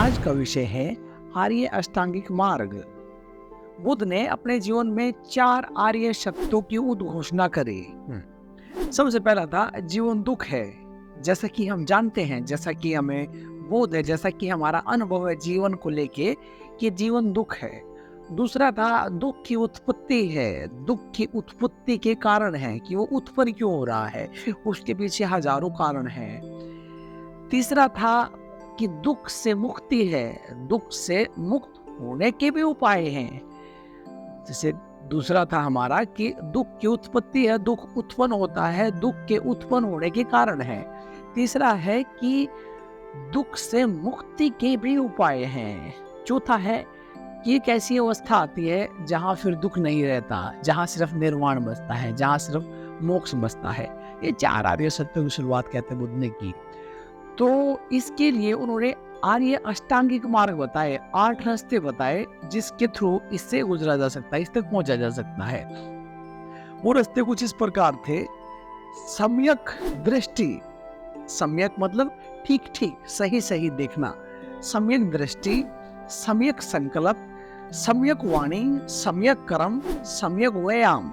आज का विषय है आर्य अष्टांगिक मार्ग। बुद्ध ने अपने जीवन में 4 आर्य सत्यों की उद्घोषणा करी। सबसे पहला था जीवन दुख है, जैसा कि हम जानते हैं, जैसा कि हमें बोध है, जैसा कि हमारा अनुभव है जीवन को लेके कि जीवन दुख है। दूसरा था दुख की उत्पत्ति है, दुख की उत्पत्ति के कारण है कि वो उत्पन्न क्यों हो रहा है, उसके पीछे हजारों कारण हैं। तीसरा था कि दुख से मुक्ति है, दुख से मुक्त होने के भी उपाय हैं। जैसे दूसरा था हमारा कि दुख की उत्पत्ति है, दुख उत्पन्न होता है, दुख के उत्पन्न होने के कारण है। तीसरा है कि दुख से मुक्ति के भी उपाय हैं। चौथा है कि एक ऐसी अवस्था आती है जहां फिर दुख नहीं रहता, जहां सिर्फ निर्वाण बचता है, जहां सिर्फ मोक्ष बचता है। ये 4 आर्य सत्यों की शुरुआत कहते हैं बुद्ध ने की। तो इसके लिए उन्होंने आर्य अष्टांगिक मार्ग बताए, 8 रास्ते बताए जिसके थ्रू इससे गुजरा जा सकता है, इस तक पहुंचा जा सकता है। वो रास्ते कुछ इस प्रकार थे। सम्यक दृष्टि, सम्यक मतलब ठीक ठीक, सही सही देखना। सम्यक दृष्टि, सम्यक संकल्प, सम्यक वाणी, सम्यक कर्म, सम्यक व्यायाम,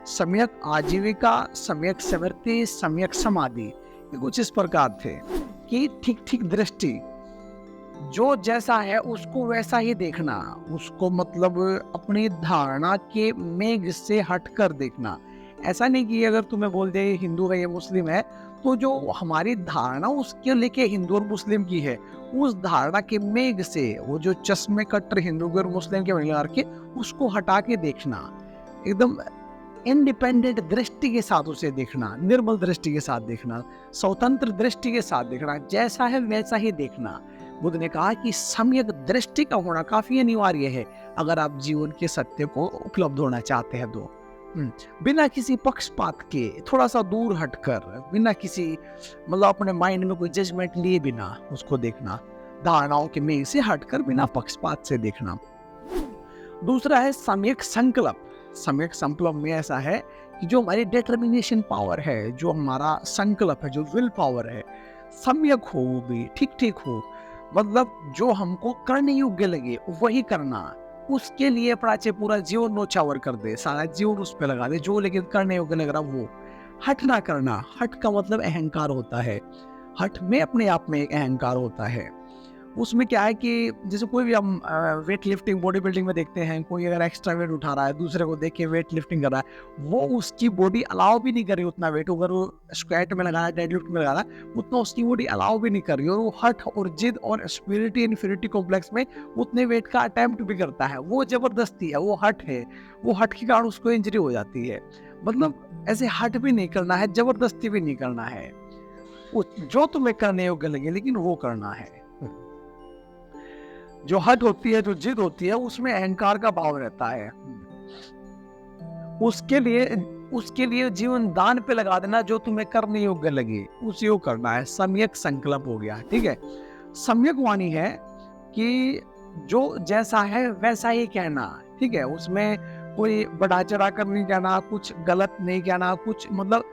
सम्यक आजीविका, सम्यक स्मृति, सम्यक समाधि। ये कुछ इस प्रकार थे कि ठीक ठीक दृष्टि, जो जैसा है उसको वैसा ही देखना, उसको मतलब अपनी धारणा के मेघ से हटकर देखना। ऐसा नहीं कि अगर तुम्हें बोल दे हिंदू है या मुस्लिम है तो जो हमारी धारणा उसके लेके हिंदू और मुस्लिम की है, उस धारणा के मेघ से वो जो चश्मे कट्टर हिंदू और मुस्लिम के मिला के उसको हटा के देखना, एकदम इंडिपेंडेंट दृष्टि के साथ उसे देखना, निर्मल दृष्टि के साथ देखना, स्वतंत्र दृष्टि के साथ देखना, जैसा है वैसा ही देखना। बुद्ध ने कहा कि सम्यक दृष्टि का होना काफी अनिवार्य है अगर आप जीवन के सत्य को उपलब्ध होना चाहते हैं तो। बिना किसी पक्षपात के, थोड़ा सा दूर हटकर, बिना किसी मतलब अपने माइंड में कोई जजमेंट लिए बिना उसको देखना, धारणाओं के मेघ से हटकर बिना पक्षपात से देखना। दूसरा है सम्यक संकल्प। सम्यक संकल्प में ऐसा है कि जो हमारी डिटर्मिनेशन पावर है, जो हमारा संकल्प है, जो विल पावर है, सम्यक हो, वो भी ठीक ठीक हो, मतलब जो हमको करने योग्य लगे वही करना। उसके लिए प्राचे पूरा जीवन नौछावर कर दे, सारा जीवन उस पर लगा दे, जो लेकिन करने योग्य लग रहा वो। हट ना करना, हट का मतलब अहंकार होता है। हट में अपने आप में एक अहंकार होता है। उसमें क्या है कि जैसे कोई भी हम वेट लिफ्टिंग बॉडी बिल्डिंग में देखते हैं, कोई अगर एक्स्ट्रा वेट उठा रहा है, दूसरे को देख के वेट लिफ्टिंग कर रहा है, वो उसकी बॉडी अलाउ भी नहीं कर रही उतना वेट, अगर वो स्क्वाट में लगा रहा है, डेड लिफ्ट में लगा रहा है, उतना उसकी बॉडी अलाउ भी नहीं कर रही, और वो हट और जिद और स्पिरिटी इन्फिनिटी कॉम्प्लेक्स में उतने वेट का अटेम्प्ट भी करता है। वो जबरदस्ती है, वो हट है, वो हट के कारण उसको इंजरी हो जाती है। मतलब ऐसे हट भी नहीं करना है, जबरदस्ती भी नहीं करना है, जो तुम्हें करने योग्य लगे लेकिन वो करना है। जो हट होती है, जो जिद होती है, उसमें अहंकार का भाव रहता है। उसके लिए जीवन दान पे लगा देना, जो तुम्हें करने योग्य लगे उसी को करना है। सम्यक संकल्प हो गया, ठीक है। सम्यक वाणी है कि जो जैसा है वैसा ही कहना, ठीक है। उसमें कोई बढ़ा चढ़ा कर नहीं कहना, कुछ गलत नहीं कहना, कुछ मतलब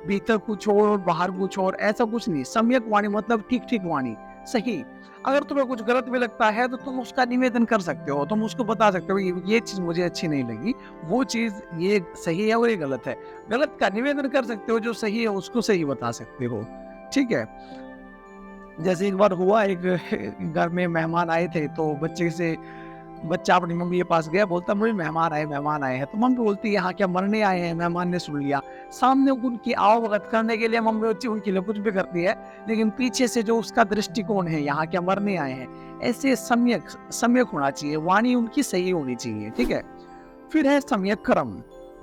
भीतर कुछ और बाहर कुछ और, ऐसा कुछ नहीं। सम्यक वाणी मतलब ठीक ठीक वाणी, सही। अगर तुम्हें कुछ गलत भी लगता है तो तुम उसका निवेदन कर सकते हो, तुम उसको बता सकते हो ये चीज मुझे अच्छी नहीं लगी, वो चीज ये सही है और ये गलत है। गलत का निवेदन कर सकते हो, जो सही है उसको सही बता सकते हो, ठीक है। जैसे एक बार हुआ, एक घर में मेहमान आए थे, तो बच्चा अपनी मम्मी के पास गया, बोलता मम्मी मेहमान आए हैं। तो मम्मी बोलती यहाँ क्या मरने आए हैं? मेहमान ने सुन लिया, सामने उनकी आवभगत करने के लिए मम्मी उनके लिए कुछ भी करती है, लेकिन पीछे से जो उसका दृष्टिकोण है, यहाँ क्या मरने आए हैं, ऐसे सम्यक होना चाहिए, वाणी उनकी सही होनी चाहिए, ठीक है। फिर है सम्यक कर्म,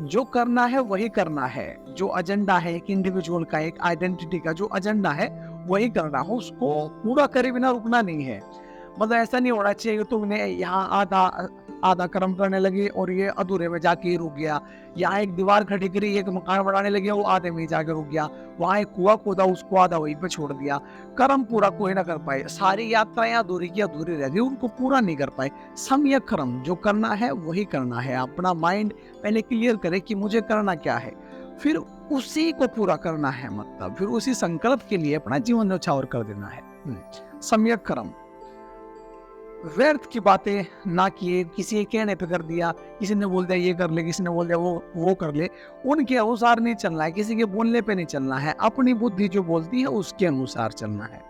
जो करना है वही करना है, जो एजेंडा है एक इंडिविजुअल का, एक आइडेंटिटी का जो एजेंडा है वही करना हो, उसको पूरा करे बिना रुकना नहीं है। मतलब ऐसा नहीं होना चाहिए कि तुमने यहाँ आधा कर्म करने लगे और ये अधूरे में जाके रुक गया, यहाँ एक दीवार खड़ी करी, एक मकान बनाने लगे, वो आधे में जाके रुक गया, वहां एक कुआं खोदा, उसको आधा वहीं पे छोड़ दिया। कर्म पूरा कोई ना कर पाए, सारी यात्राएं अधूरी की अधूरी रह गई, उनको पूरा नहीं कर पाए। सम्यक कर्म, जो करना है वही करना है। अपना माइंड पहले क्लियर करे कि मुझे करना क्या है, फिर उसी को पूरा करना है, मतलब फिर उसी संकल्प के लिए अपना जीवन न्यौछावर कर देना है। सम्यक कर्म। व्यर्थ की बातें ना किए, किसी के कहने पे कर दिया, किसी ने बोल दिया ये कर ले, किसी ने बोल दिया वो कर ले, उनके अनुसार नहीं चलना है, किसी के बोलने पे नहीं चलना है, अपनी बुद्धि जो बोलती है उसके अनुसार चलना है।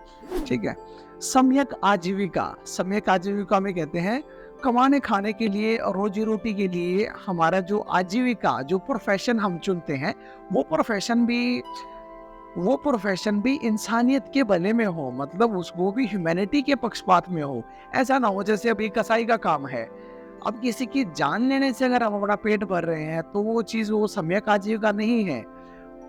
ठीक है। सम्यक आजीविका, सम्यक आजीविका में कहते हैं कमाने खाने के लिए और रोजी रोटी के लिए हमारा जो आजीविका, जो प्रोफेशन हम चुनते हैं, वो प्रोफेशन भी इंसानियत के भले में हो, मतलब उसको भी ह्यूमैनिटी के पक्षपात में हो। ऐसा ना हो जैसे अभी कसाई का काम है, अब किसी की जान लेने से अगर हम अपना पेट भर रहे हैं तो वो चीज, वो सम्यक आजीविका नहीं है।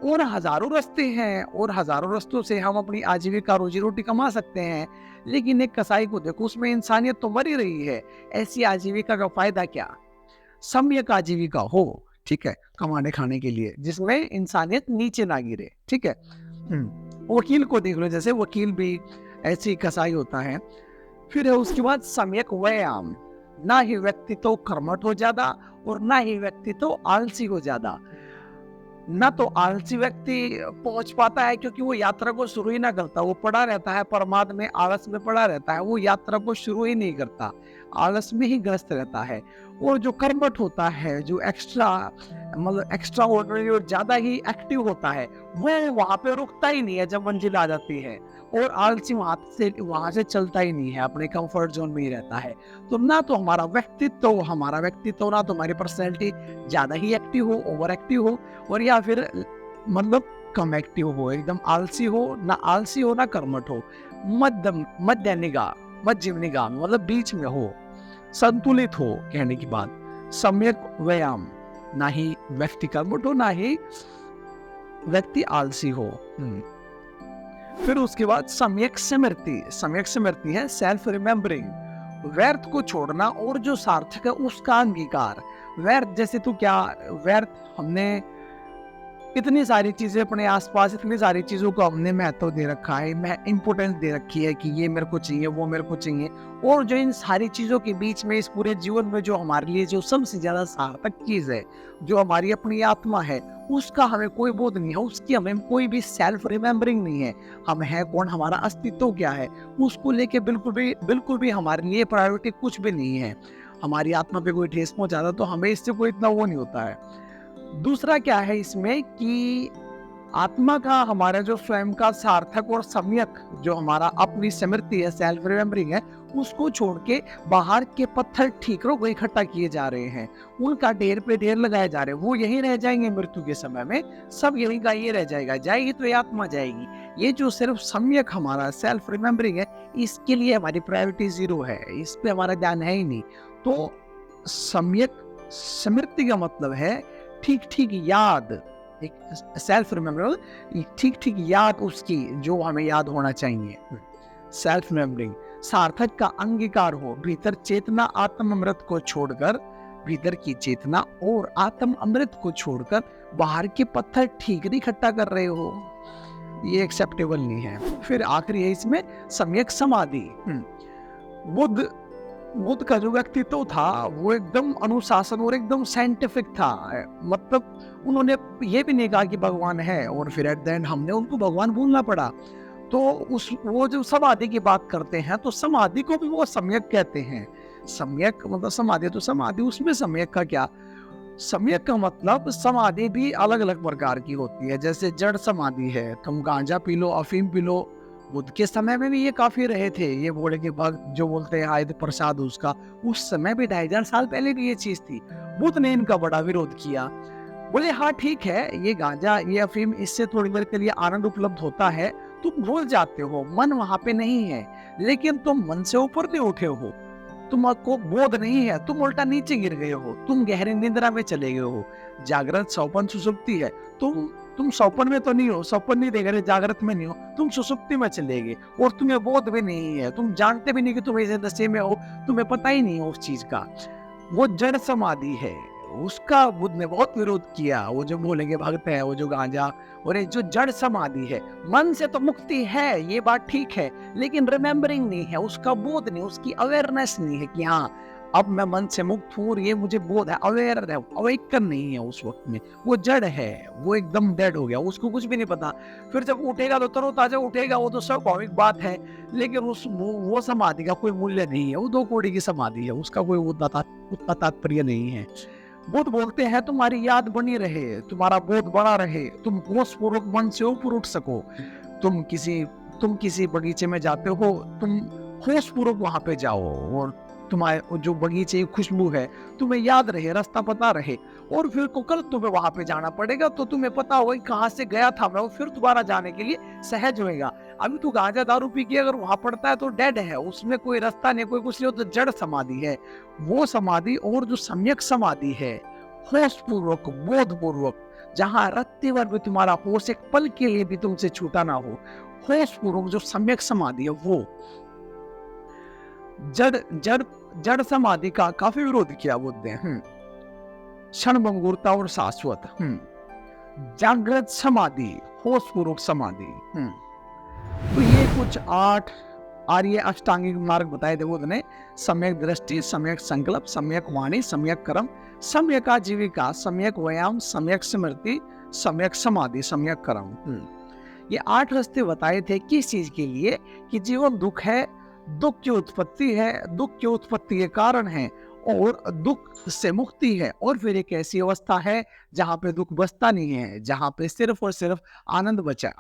और हजारों रास्ते हैं और हजारों रास्तों से हम अपनी आजीविका, रोजी रोटी कमा सकते हैं, लेकिन एक कसाई को देखो, उसमें इंसानियत तो मर ही रही है। ऐसी आजीविका का फायदा क्या? सम्यक आजीविका हो, ठीक है, कमाने खाने के लिए, जिसमें इंसानियत नीचे ना गिरे। ठीक है। वकील को देख लो, जैसे वकील भी ऐसी कसाई होता है। फिर है उसके बाद सम्यक व्यायाम, ना ही व्यक्ति तो कर्मठ हो ज्यादा और ना ही व्यक्ति तो आलसी हो ज्यादा। ना तो आलसी व्यक्ति पहुंच पाता है क्योंकि वो यात्रा को शुरू ही ना करता, वो पड़ा रहता है परमाद में, आलस में पड़ा रहता है, वो यात्रा को शुरू ही नहीं करता, आलस में ही ग्रस्त रहता है। और जो कर्मठ होता है, जो एक्स्ट्रा ऑर्डिनरी और ज्यादा ही एक्टिव होता है, वो वहां पे रुकता ही नहीं है जब मंजिल आ जाती है। और आलसी वहां से चलता ही नहीं है, अपने कंफर्ट जोन में ही रहता है। तो ना तो हमारा व्यक्तित्व ना तो हमारी पर्सनैलिटी ज्यादा ही एक्टिव हो, ओवर एक्टिव हो, और या फिर मतलब कम एक्टिव हो, एकदम आलसी हो ना कर्मठ हो, मध्यम निगाह मतलब बीच में हो, संतुलित हो। कहने की बात सम्यक व्यायाम, ना ही व्यक्ति कर्मठ हो ना ही व्यक्ति आलसी हो। फिर उसके बाद सम्यक स्मृति है सेल्फ रिमेम्बरिंग, व्यर्थ को छोड़ना और जो सार्थक है उसका अंगीकार। व्यर्थ जैसे तो क्या, व्यर्थ हमने इतनी सारी चीजें अपने आसपास, इतनी सारी चीजों को हमने महत्व दे रखा है, मैं इंपोर्टेंस दे रखी है कि ये मेरे को चाहिए, वो मेरे को चाहिए। और जो इन सारी चीजों के बीच में इस पूरे जीवन में जो हमारे लिए जो सबसे ज्यादा सार्थक चीज है, जो हमारी अपनी आत्मा है, उसका हमें कोई बोध नहीं है, उसकी हमें कोई भी सेल्फ रिमेम्बरिंग नहीं है। हम है कौन, हमारा अस्तित्व क्या है, उसको लेके बिल्कुल भी हमारे लिए प्रायोरिटी कुछ भी नहीं है। हमारी आत्मा पे कोई ठेस पहुंचाता तो हमें इससे कोई इतना वो नहीं होता है। दूसरा क्या है इसमें कि आत्मा का हमारा जो स्वयं का सार्थक और सम्यक, जो हमारा अपनी स्मृति है, सेल्फ रिमेम्बरिंग है, उसको छोड़ के बाहर के पत्थर ठीकरों को इकट्ठा किए जा रहे हैं, उनका ढेर पे ढेर लगाए जा रहे हैं। वो यही रह जाएंगे मृत्यु के समय में, सब यही का ये रह जाएगा, जाएगी तो ये आत्मा जाएगी। ये जो सिर्फ सम्यक हमारा सेल्फ रिमेम्बरिंग है, इसके लिए हमारी प्रायोरिटी 0 है, इस पे हमारा ध्यान है ही नहीं। तो सम्यक स्मृति का मतलब है ठीक याद, एक सेल्फ रिमेम्बरिंग, ठीक याद उसकी जो हमें याद होना चाहिए। सेल्फ रिमेम्बरिंग, सार्थक का अंगीकार हो, भीतर चेतना आत्म अमृत को छोड़कर, भीतर की चेतना और आत्म अमृत को छोड़कर बाहर के पत्थर ठीकरी इकट्ठा कर रहे हो, ये एक्सेप्टेबल नहीं है। फिर आखिरी है इसमें सम्यक समाधि। बुद्ध का जो व्यक्तित्व था वो एकदम अनुशासन और एकदम साइंटिफिक था, मतलब उन्होंने ये भी नहीं कहा कि भगवान है और फिर एट द एंड हमने उनको भगवान बोलना पड़ा। तो वो जो समाधि की बात करते हैं तो समाधि को भी वो सम्यक कहते हैं। सम्यक मतलब समाधि, तो समाधि उसमें सम्यक का क्या, सम्यक का मतलब समाधि भी अलग अलग प्रकार की होती है। जैसे जड़ समाधि है, तुम गांजा पी लो, अफीम पी लो, बुद्ध के समय में भी ये काफी रहे थे, ये बोले कि भक्त जो बोलते हैं आयत प्रसाद उसका, उस समय भी 2500 साल पहले भी ये चीज थी। बुद्ध ने इनका बड़ा विरोध किया, बोले हाँ ठीक है, ये गांजा ये अफीम, इससे थोड़ी देर के लिए आनंद उपलब्ध होता है, तुम भूल जाते हो, मन वहां पे नहीं है, लेकिन तुम मन से ऊपर नहीं उठे हो, तुमको बोध नहीं है, तुम उल्टा नीचे गिर गए हो, तुम गहरी निद्रा में चले गए हो। जागृत सौपन सुसुप्ति है, तुम सौपन में तो नहीं हो, सौपन नहीं देख रहे, जागृत में नहीं हो, तुम सुसुप्ति में चले गए और तुम्हें बोध भी नहीं है, तुम जानते भी नहीं कि तुम इस दशा में हो, तुम्हें पता ही नहीं है उस चीज का। वो जड़ समाधि है, उसका बुद्ध ने बहुत विरोध किया। वो जो बोलेंगे भक्त है, वो जो गांजा, और ये जो जड़ समाधि है, मन से तो मुक्ति है, ये बात ठीक है, लेकिन रिमेम्बरिंग नहीं है, उसका बोध नहीं, उसकी अवेयरनेस नहीं है कि हाँ अब मैं मन से मुक्त हूँ और ये मुझे बोध है, अवेयर है, अवेकन नहीं है उस वक्त में, वो जड़ है, वो एकदम डेड हो गया, उसको कुछ भी नहीं पता। फिर जब उठेगा तो तरोताजा उठेगा, वो तो स्वाभाविक बात है, लेकिन वो समाधि का कोई मूल्य नहीं है, वो 2 कौड़ी की समाधि है, उसका कोई उतना तात्पर्य नहीं है। बुद्ध बोलते हैं तुम्हारी याद बनी रहे, तुम्हारा बोध बना रहे, तुम होश पूर्वक मन से ऊपर उठ सको। तुम किसी बगीचे में जाते हो, तुम होश पूर्वक वहां पे जाओ और तुम्हारे जो बगीचे की खुशबू है तुम्हें याद रहे, रास्ता पता रहे, और फिर को कल तुम्हें वहां पे जाना पड़ेगा तो तुम्हें पता होगा कहाँ से गया था मैं, वो फिर दोबारा जाने के लिए सहज होएगा। अभी तू गांजा दारू पी के अगर वहां पड़ता है तो डेड है, उसमें कोई रास्ता नहीं, कोई कुछ नहीं, तो जड़ समाधि है वो समाधि। और जो सम्यक समाधि है, होश पूर्वक, बोध पूर्वक, जहां रत्ती भर भी तुम्हारा होश एक पल के लिए भी तुमसे छूटा ना हो, होश पूर्वक जो सम्यक समाधि है वो। जड़ जड़ जड़ समाधि का काफी विरोध किया बुद्ध ने। क्षणभंगुरता और शाश्वत। जागृत समाधि, होश पूर्वक समाधि। तो ये कुछ 8 आर्य अष्टांगिक मार्ग बताए थे बुद्ध ने। सम्यक दृष्टि, सम्यक संकल्प, सम्यक वाणी, सम्यक कर्म, सम्यक आजीविका, सम्यक व्यायाम, सम्यक स्मृति, सम्यक समाधि, सम्यक कर्म। ये 8 रास्ते बताए थे किस चीज के लिए? कि जीवन दुख है, दुख की उत्पत्ति है, दुख की उत्पत्ति के कारण है, और दुख से मुक्ति है, और फिर एक ऐसी अवस्था है जहां पे दुख बचता नहीं है, जहां पे सिर्फ और सिर्फ आनंद बचा।